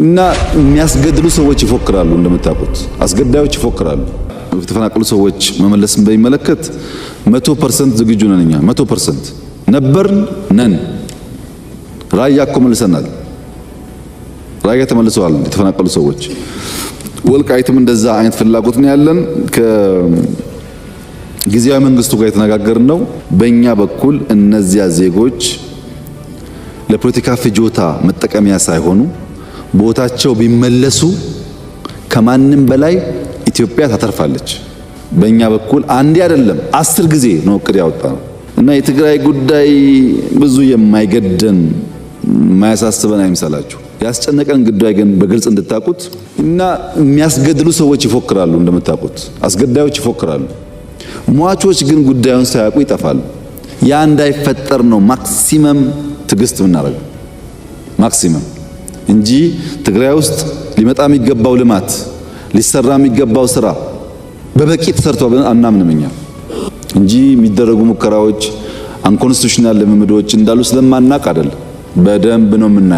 እና የሚያስገድሉ ሰዎች ይፎክራሉ። እንደምታውቁት አስገዳዮች ይፎክራሉ። የተፈናቀሉ ሰዎች መመለስን በሚመለከት 100% ዝግጁ ነን። እኛ 100% ነበርን ነን። ራያ እኮ መልሰናል። ራያ ተመልሰዋል የተፈናቀሉ ሰዎች። ወልቃይትም እንደዛ አይነት ፍላጎት ነው ያለን። ከጊዜያዊ መንግስቱ ጋር የተነጋገርን ነው። በእኛ በኩል እነዚያ ዜጎች ለፖለቲካ ፍጆታ መጠቀሚያ ሳይሆኑ ቦታቸው ቢመለሱ ከማንም በላይ ኢትዮጵያ ታተርፋለች። በእኛ በኩል አንዴ አይደለም 10 ጊዜ ነው እቅድ ያወጣነው እና የትግራይ ጉዳይ ብዙ የማይገደን የማያሳስበን አይምሰላችሁ። ያስጨነቀን ጉዳይ ግን በግልጽ እንድታቁት እና የሚያስገድሉ ሰዎች ይፎክራሉ። እንደምታውቁት አስገዳዮች ይፎክራሉ። ሟቾች ግን ጉዳዩን ሳያውቁ ይጠፋሉ። ያ እንዳይፈጠር ነው ማክሲመም ትግስት የምናደርገው ማክሲመም እንጂ ትግራይ ውስጥ ሊመጣ የሚገባው ልማት ሊሰራ የሚገባው ስራ በበቂ ተሰርቷል ብለን አናምንም እኛ እንጂ የሚደረጉ ሙከራዎች አንኮንስቲቱሽናል ልምምዶች እንዳሉ ስለማናቅ አይደለም። በደንብ ነው የምናየው።